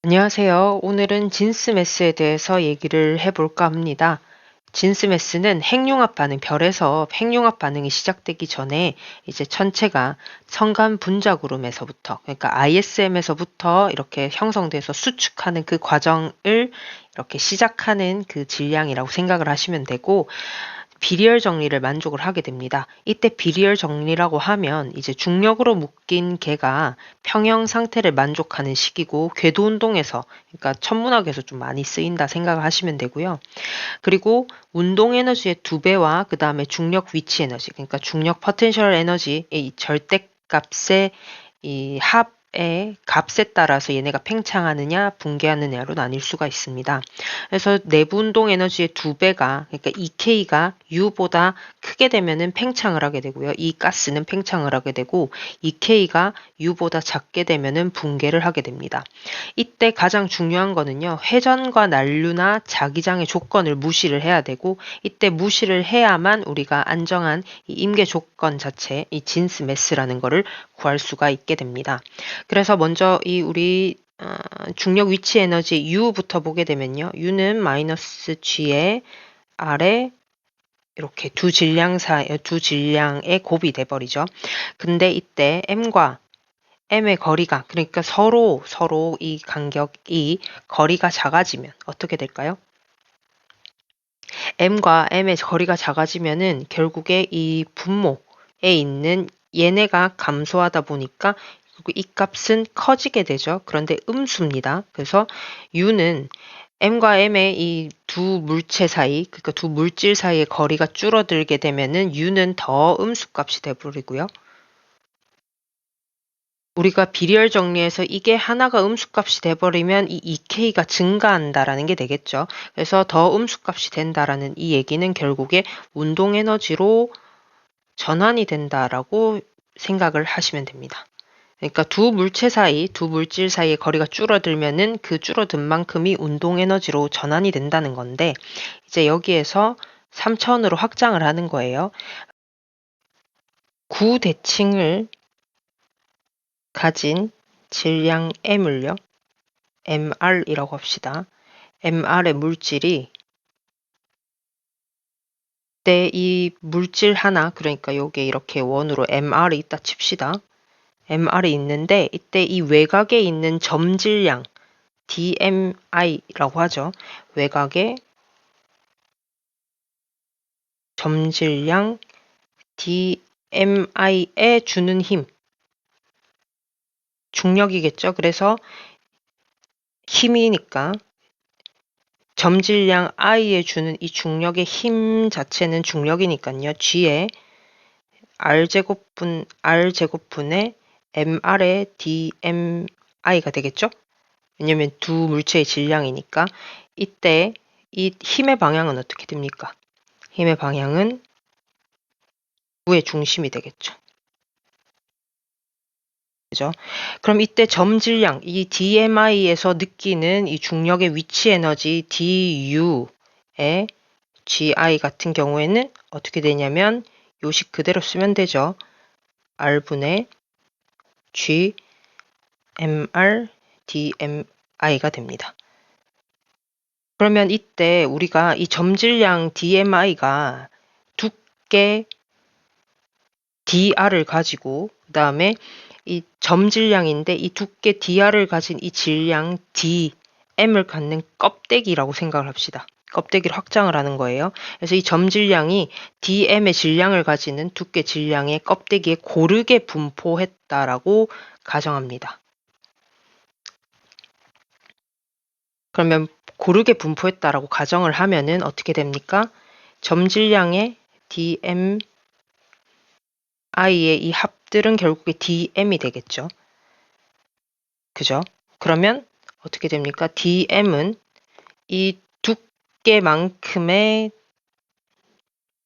안녕하세요. 오늘은 진스매스에 대해서 얘기를 해볼까 합니다. 진스매스는 핵융합 반응, 별에서 핵융합 반응이 시작되기 전에 이제 천체가 성간 분자구름에서부터, 그러니까 ISM에서부터 이렇게 형성돼서 수축하는 그 과정을 이렇게 시작하는 그 질량이라고 생각을 하시면 되고, 비리얼 정리를 만족을 하게 됩니다. 이때 비리얼 정리라고 하면 이제 중력으로 묶인 개가 평형 상태를 만족하는 시기고, 궤도 운동에서, 그러니까 천문학에서 좀 많이 쓰인다 생각을 하시면 되고요. 그리고 운동 에너지의 2배와 그 다음에 중력 위치 에너지, 그러니까 중력 포텐셜 에너지의 이 절대값의 이 합의 값에 따라서 얘네가 팽창하느냐 붕괴하느냐로 나뉠 수가 있습니다. 그래서 내부 운동 에너지의 2배가, 그러니까 EK가 U보다 크게 되면은 팽창을 하게 되고요. 이 가스는 팽창을 하게 되고, EK가 U보다 작게 되면은 붕괴를 하게 됩니다. 이때 가장 중요한 거는요, 회전과 난류나 자기장의 조건을 무시를 해야 되고, 이때 무시를 해야만 우리가 안정한 이 임계 조건 자체, 이 진스 매스라는 거를 구할 수가 있게 됩니다. 그래서 먼저 이 우리 중력 위치 에너지 U부터 보게 되면요, U는 마이너스 G의 아래 이렇게 두 질량의 곱이 돼버리죠. 근데 이때 M의 거리가, 그러니까 서로 이 간격이 거리가 작아지면 어떻게 될까요? M과 M의 거리가 작아지면은 결국에 이 분모에 있는 얘네가 감소하다 보니까 이 값은 커지게 되죠. 그런데 음수입니다. 그래서 U는 M과 M의 이 두 물체 사이, 그러니까 두 물질 사이의 거리가 줄어들게 되면은 U는 더 음수값이 돼버리고요. 우리가 비리얼 정리해서 이게 하나가 음수값이 돼버리면 이 EK가 증가한다라는 게 되겠죠. 그래서 더 음수값이 된다라는 이 얘기는 결국에 운동 에너지로 전환이 된다라고 생각을 하시면 됩니다. 그러니까 두 물질 사이의 거리가 줄어들면은 그 줄어든 만큼이 운동 에너지로 전환이 된다는 건데, 이제 여기에서 3차원으로 확장을 하는 거예요. 구대칭을 가진 질량 M을요, MR이라고 합시다. MR의 물질이 때 이 물질 하나, 그러니까 요게 이렇게 원으로 MR이 있다 칩시다. MR이 있는데 이때 이 외곽에 있는 점질량 DMI라고 하죠. 외곽의 점질량 DMI에 주는 힘, 중력이겠죠. 그래서 힘이니까 점질량 I에 주는 이 중력의 힘 자체는 중력이니까요. G에 R제곱분의 MR의 DMI가 되겠죠? 왜냐면 두 물체의 질량이니까. 이때 이 힘의 방향은 어떻게 됩니까? 힘의 방향은 구의 중심이 되겠죠. 그죠? 그럼 이때 점질량, 이 DMI에서 느끼는 이 중력의 위치 에너지 DU의 GI 같은 경우에는 어떻게 되냐면 요식 그대로 쓰면 되죠. R분의 G MR DMI가 됩니다. 그러면 이때 우리가 이 점질량 DMI가 두께 DR을 가지고, 그 다음에 이 점질량인데 이 두께 DR을 가진 이 질량 DM을 갖는 껍데기라고 생각을 합시다. 껍데기를 확장을 하는 거예요. 그래서 이 점질량이 DM의 질량을 가지는 두께 질량의 껍데기에 고르게 분포했다라고 가정합니다. 그러면 고르게 분포했다라고 가정을 하면은 어떻게 됩니까? 점질량의 DMI의 이 합들은 결국에 DM이 되겠죠. 그죠? 그러면 어떻게 됩니까? DM은 이 두께만큼의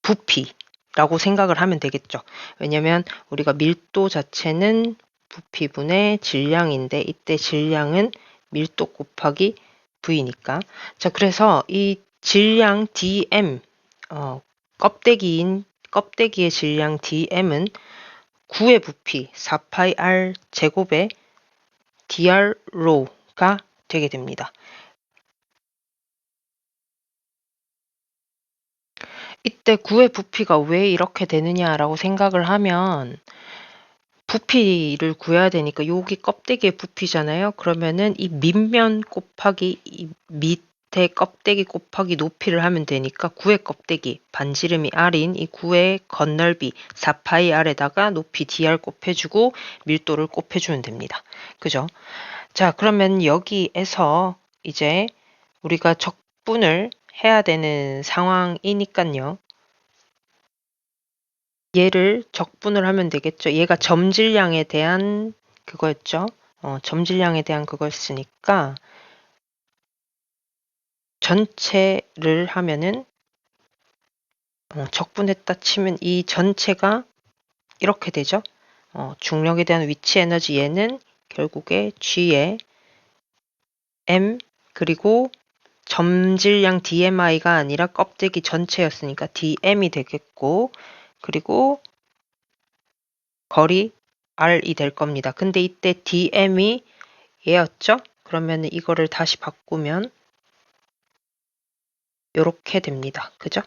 부피라고 생각을 하면 되겠죠. 왜냐면 우리가 밀도 자체는 부피분의 질량인데 이때 질량은 밀도 곱하기 V니까. 자, 그래서 이 질량 DM, 껍데기의 질량 DM은 9의 부피 4파이 R 제곱의 dr 로가 되게 됩니다. 이때 9의 부피가 왜 이렇게 되느냐라고 생각을 하면 부피를 구해야 되니까 여기 껍데기의 부피잖아요. 그러면은 이 밑면 곱하기 이 밑에 껍데기 곱하기 높이를 하면 되니까 9의 껍데기 반지름이 r인 이 9의 겉넓이 4파이 r에다가 높이 dr 곱해주고 밀도를 곱해주면 됩니다. 그죠? 자, 그러면 여기에서 이제 우리가 적분을 해야 되는 상황이니까요. 얘를 적분을 하면 되겠죠. 얘가 점질량에 대한 그거였죠. 점질량에 대한 그거였으니까 전체를 하면은 적분했다 치면 이 전체가 이렇게 되죠. 중력에 대한 위치 에너지 얘는 결국에 G에 M 그리고 점질량 DMI가 아니라 껍데기 전체였으니까 DM이 되겠고 그리고 거리 R이 될 겁니다. 근데 이때 DM이 얘였죠? 그러면 이거를 다시 바꾸면 이렇게 됩니다. 그죠?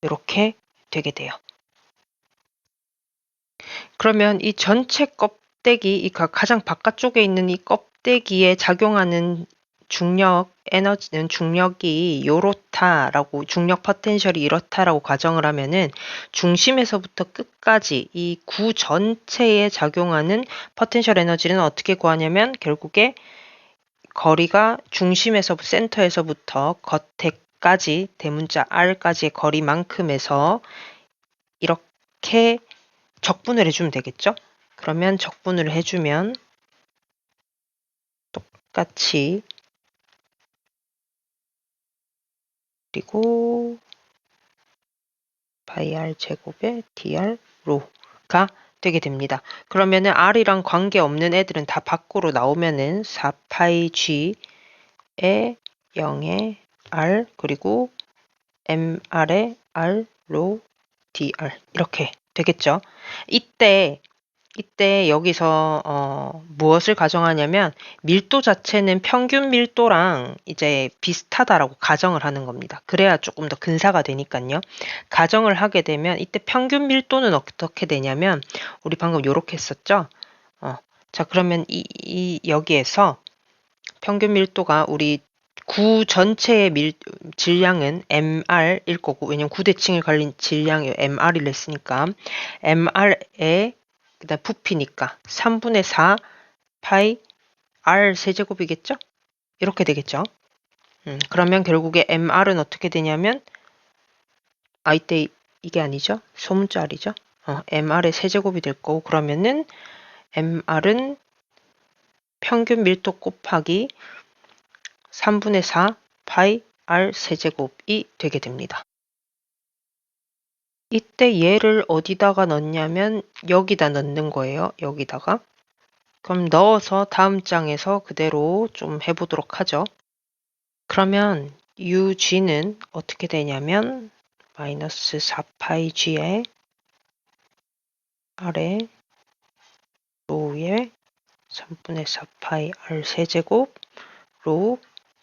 이렇게 되게 돼요. 그러면 이 전체 껍데기, 이 가장 바깥쪽에 있는 이 껍데기에 작용하는 중력 에너지는 중력이 요렇다라고 중력 포텐셜이 이렇다라고 가정을 하면은 중심에서부터 끝까지 이 구 전체에 작용하는 포텐셜 에너지는 어떻게 구하냐면 결국에 거리가 중심에서 센터에서부터 겉에까지 대문자 r까지의 거리만큼에서 이렇게 적분을 해주면 되겠죠? 그러면 적분을 해주면 똑같이 그리고 파이 r 제곱에 dr 로가 되게 됩니다. 그러면은 r이랑 관계없는 애들은 다 밖으로 나오면은 4파이 g에 0에 r 그리고 mr에 r 로 dr 이렇게 되겠죠. 이때 여기서 무엇을 가정하냐면 밀도 자체는 평균 밀도랑 이제 비슷하다라고 가정을 하는 겁니다. 그래야 조금 더 근사가 되니까요. 가정을 하게 되면 이때 평균 밀도는 어떻게 되냐면 우리 방금 요렇게 했었죠. 자, 그러면 여기에서 평균 밀도가 우리 구 전체의 질량은 MR일 거고, 왜냐면 구대칭에 걸린 질량이 MR을 했으니까, MR의 그다음 부피니까 3분의 4 파이 R 세제곱이겠죠? 이렇게 되겠죠? 그러면 결국에 MR은 어떻게 되냐면, 이때 이게 아니죠? 소문자리죠? MR의 세제곱이 될 거고, 그러면은 MR은 평균 밀도 곱하기 3분의 4 파이 R 세제곱이 되게 됩니다. 이때 얘를 어디다가 넣냐면 여기다 넣는 거예요. 여기다가. 그럼 넣어서 다음 장에서 그대로 좀 해보도록 하죠. 그러면 UG는 어떻게 되냐면 마이너스 4파이 G에 아래 로우에 3분의 4파이 R 세제곱 로우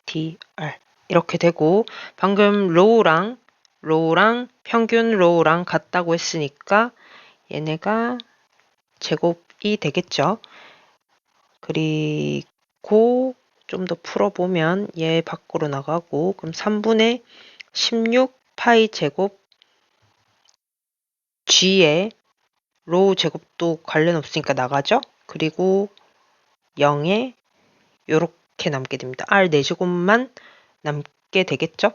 DR 이렇게 되고 방금 로우랑 평균 로우랑 같다고 했으니까 얘네가 제곱이 되겠죠. 그리고 좀 더 풀어보면 얘 밖으로 나가고 그럼 3분의 16 파이 제곱 G에 로우 제곱도 관련 없으니까 나가죠. 그리고 0에 요렇게 남게 됩니다. R 4제곱만 남게 되겠죠.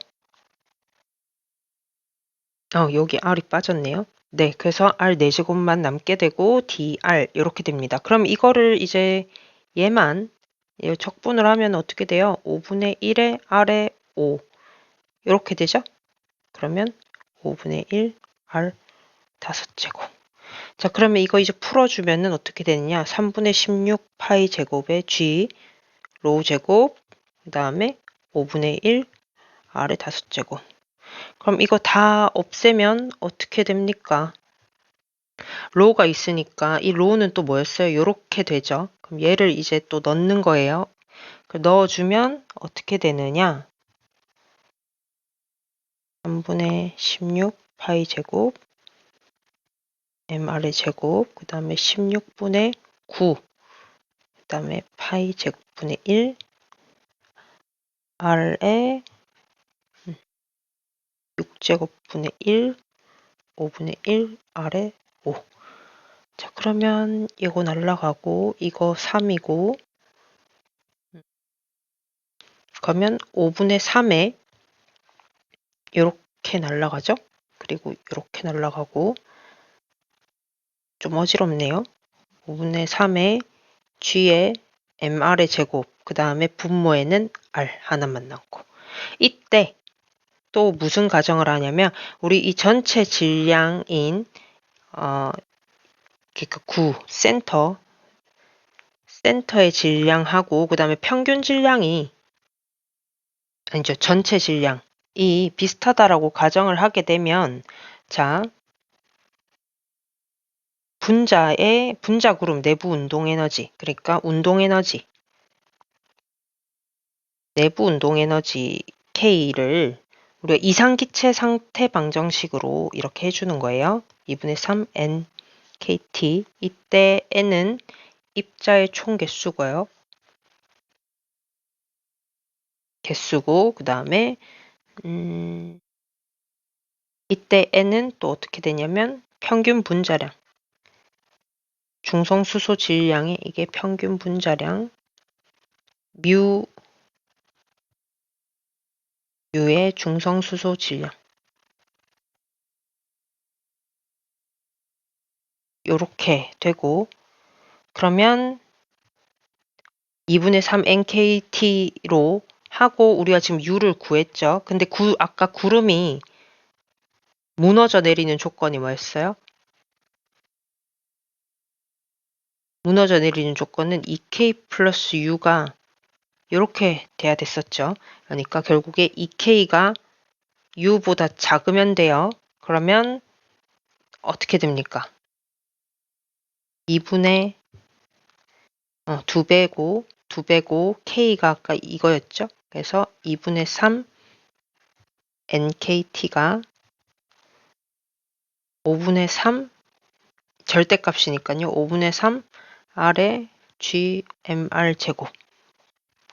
여기 R이 빠졌네요. 네, 그래서 R 4제곱만 남게 되고 dr 이렇게 됩니다. 그럼 이거를 이제 얘만 적분을 하면 어떻게 돼요? 5분의 1에 R에 5 이렇게 되죠? 그러면 5분의 1 R 5제곱. 자, 그러면 이거 이제 풀어주면은 어떻게 되느냐? 3분의 16 파이 제곱에 G 로우 제곱 그 다음에 5분의 1 R의 5제곱. 그럼 이거 다 없애면 어떻게 됩니까? 로우가 있으니까 이 로우는 또 뭐였어요? 요렇게 되죠. 그럼 얘를 이제 또 넣는 거예요. 넣어주면 어떻게 되느냐? 3분의 16 파이 제곱 mr의 제곱 그 다음에 16분의 9 그 다음에 파이 제곱분의 1 r의 6제곱분의 1 5분의 1 r의 5. 자, 그러면 이거 날라가고 이거 3이고 그러면 5분의 3에 이렇게 날라가죠. 그리고 이렇게 날라가고 좀 어지럽네요. 5분의 3에 g에 mr의 제곱 그 다음에 분모에는 r 하나만 남고 이때 또 무슨 가정을 하냐면 우리 이 전체 질량인 그러니까 9 센터의 질량하고 그 다음에 평균 질량이 아니죠. 전체 질량이 비슷하다라고 가정을 하게 되면 자 분자 그룹 내부 운동 에너지 그러니까 운동 에너지 내부 운동 에너지 K를 우리가 이상기체 상태 방정식으로 이렇게 해주는 거예요. 2분의 3 NKT 이때 N은 입자의 총 개수고요. 개수고 그 다음에 이때 N은 또 어떻게 되냐면 평균 분자량 중성수소 질량이 이게 평균 분자량 뮤의 중성수소 질량 요렇게 되고 그러면 2분의 3 NKT로 하고 우리가 지금 U를 구했죠. 근데 아까 구름이 무너져 내리는 조건이 뭐였어요? 무너져 내리는 조건은 2K 플러스 U가 이렇게 돼야 됐었죠. 그러니까 결국에 2K가 U보다 작으면 돼요. 그러면 어떻게 됩니까? 2분의 2배고 K가 아까 이거였죠. 그래서 2분의 3 NKT가 5분의 3 절대값이니까요. 5분의 3 R의 GMR 제곱.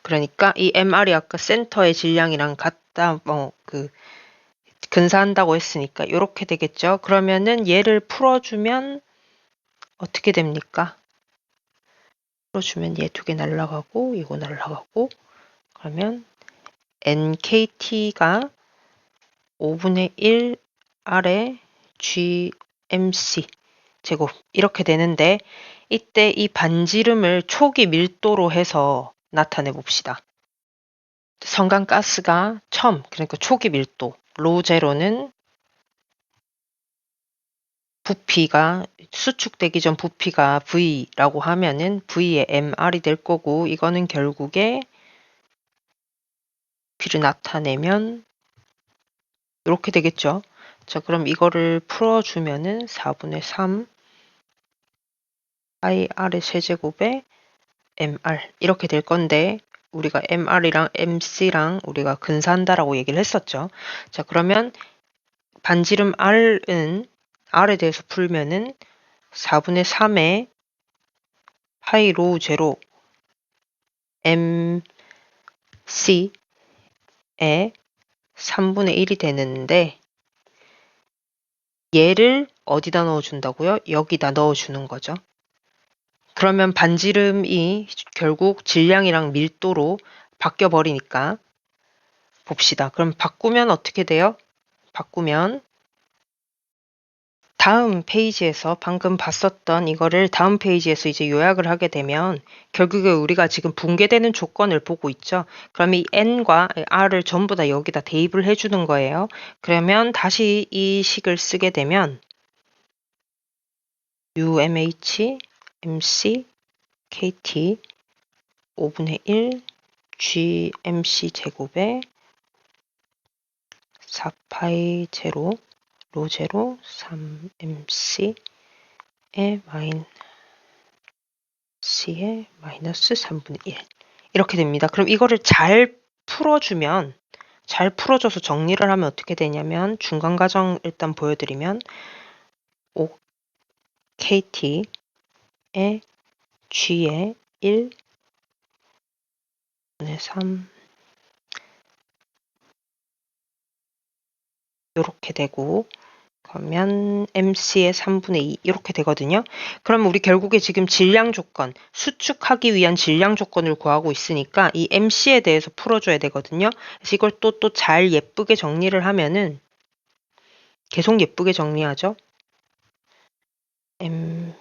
그러니까 이 MR이 아까 센터의 질량이랑 같다, 근사한다고 했으니까 이렇게 되겠죠. 그러면은 얘를 풀어주면 어떻게 됩니까? 풀어주면 얘 두 개 날라가고 이거 날라가고 그러면 NKT가 5분의 1 R의 GMC 제곱 이렇게 되는데 이때 이 반지름을 초기 밀도로 해서 나타내 봅시다. 성간가스가 첨 그러니까 초기 밀도 로제로는 부피가 수축되기 전 부피가 V라고 하면은 V의 MR이 될 거고 이거는 결국에 V를 나타내면 이렇게 되겠죠. 자, 그럼 이거를 풀어주면은 4분의 3 IR의 세제곱에 MR 이렇게 될 건데 우리가 MR이랑 MC랑 우리가 근사한다라고 얘기를 했었죠. 자, 그러면 반지름 R은 R에 대해서 풀면은 4분의 3에 파이 로우 제로 MC에 3분의 1이 되는데 얘를 어디다 넣어준다고요? 여기다 넣어주는 거죠. 그러면 반지름이 결국 질량이랑 밀도로 바뀌어 버리니까 봅시다. 그럼 바꾸면 어떻게 돼요? 바꾸면 다음 페이지에서 방금 봤었던 이거를 다음 페이지에서 이제 요약을 하게 되면 결국에 우리가 지금 붕괴되는 조건을 보고 있죠. 그럼 이 N과 R을 전부 다 여기다 대입을 해주는 거예요. 그러면 다시 이 식을 쓰게 되면 UMH, MC, KT 5분의 1 GMC 제곱에 4파이 제로 로 제로 3MC C의 마이너스 3분의 1 이렇게 됩니다. 그럼 이거를 잘 풀어줘서 정리를 하면 어떻게 되냐면 중간 과정 일단 보여드리면 5kt의 g의 1 분의 3 이렇게 되고 그러면 MC의 3분의 2 이렇게 되거든요. 그러면 우리 결국에 지금 질량 조건, 수축하기 위한 질량 조건을 구하고 있으니까 이 MC에 대해서 풀어줘야 되거든요. 그래서 이걸 또 잘 예쁘게 정리를 하면은 계속 예쁘게 정리하죠. MH,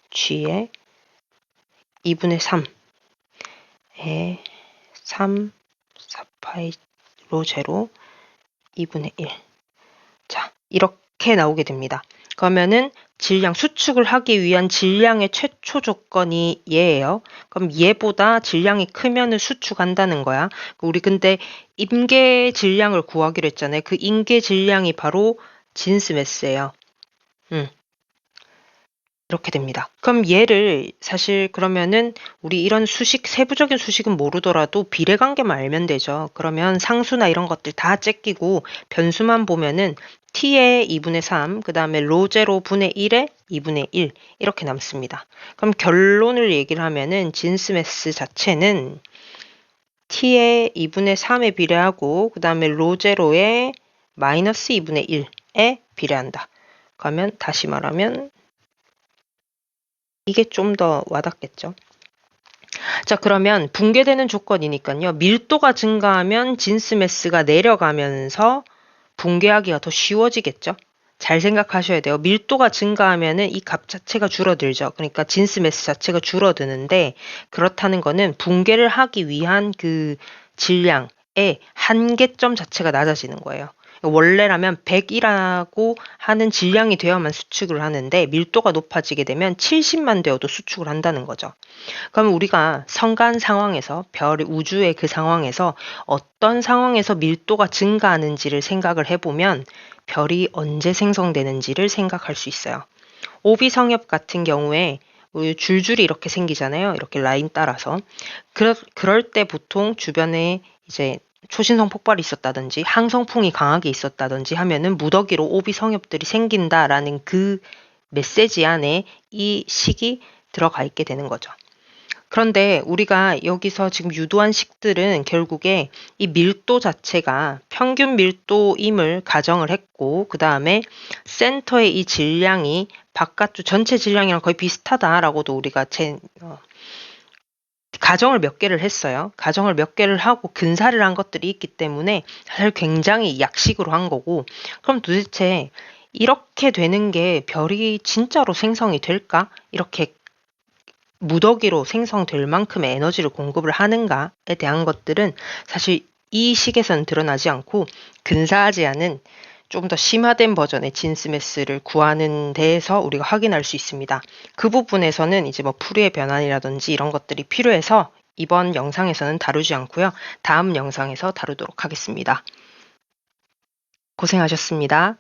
G의 2분의 3에 3, 4파이 로 제로 2분의 1. 자, 이렇게 나오게 됩니다. 그러면은 질량 수축을 하기 위한 질량의 최초 조건이 얘예요. 그럼 얘보다 질량이 크면은 수축한다는 거야. 우리 근데 임계 질량을 구하기로 했잖아요. 그 임계 질량이 바로 진스 매스예요. 이렇게 됩니다. 그럼 얘를 사실 그러면은 우리 이런 수식, 세부적인 수식은 모르더라도 비례관계만 알면 되죠. 그러면 상수나 이런 것들 다 째끼고 변수만 보면은 t의 2분의 3, 그 다음에 로제로 분의 1의 2분의 1 이렇게 남습니다. 그럼 결론을 얘기를 하면은 진스매스 자체는 t의 2분의 3에 비례하고 그 다음에 로제로의 마이너스 2분의 1에 비례한다. 그러면 다시 말하면 이게 좀 더 와닿겠죠. 자, 그러면 붕괴되는 조건이니까요. 밀도가 증가하면 진스매스가 내려가면서 붕괴하기가 더 쉬워지겠죠. 잘 생각하셔야 돼요. 밀도가 증가하면은 이 값 자체가 줄어들죠. 그러니까 진스매스 자체가 줄어드는데 그렇다는 거는 붕괴를 하기 위한 그 질량의 한계점 자체가 낮아지는 거예요. 원래라면 100이라고 하는 질량이 되어야만 수축을 하는데 밀도가 높아지게 되면 70만 되어도 수축을 한다는 거죠. 그럼 우리가 성간 상황에서 우주의 그 상황에서 어떤 상황에서 밀도가 증가하는지를 생각을 해보면 별이 언제 생성되는지를 생각할 수 있어요. 오비성엽 같은 경우에 줄줄이 이렇게 생기잖아요. 이렇게 라인 따라서. 그럴 때 보통 주변에 이제 초신성 폭발이 있었다든지 항성풍이 강하게 있었다든지 하면은 무더기로 오비성엽들이 생긴다라는 그 메시지 안에 이 식이 들어가 있게 되는 거죠. 그런데 우리가 여기서 지금 유도한 식들은 결국에 이 밀도 자체가 평균 밀도임을 가정을 했고 그 다음에 센터의 이 질량이 바깥쪽 전체 질량이랑 거의 비슷하다라고도 우리가 가정을 몇 개를 했어요. 가정을 몇 개를 하고 근사를 한 것들이 있기 때문에 사실 굉장히 약식으로 한 거고 그럼 도대체 이렇게 되는 게 별이 진짜로 생성이 될까? 이렇게 무더기로 생성될 만큼의 에너지를 공급을 하는가에 대한 것들은 사실 이 식에서는 드러나지 않고 근사하지 않은 좀 더 심화된 버전의 진스매스를 구하는 데에서 우리가 확인할 수 있습니다. 그 부분에서는 이제 뭐 풀이의 변환이라든지 이런 것들이 필요해서 이번 영상에서는 다루지 않고요. 다음 영상에서 다루도록 하겠습니다. 고생하셨습니다.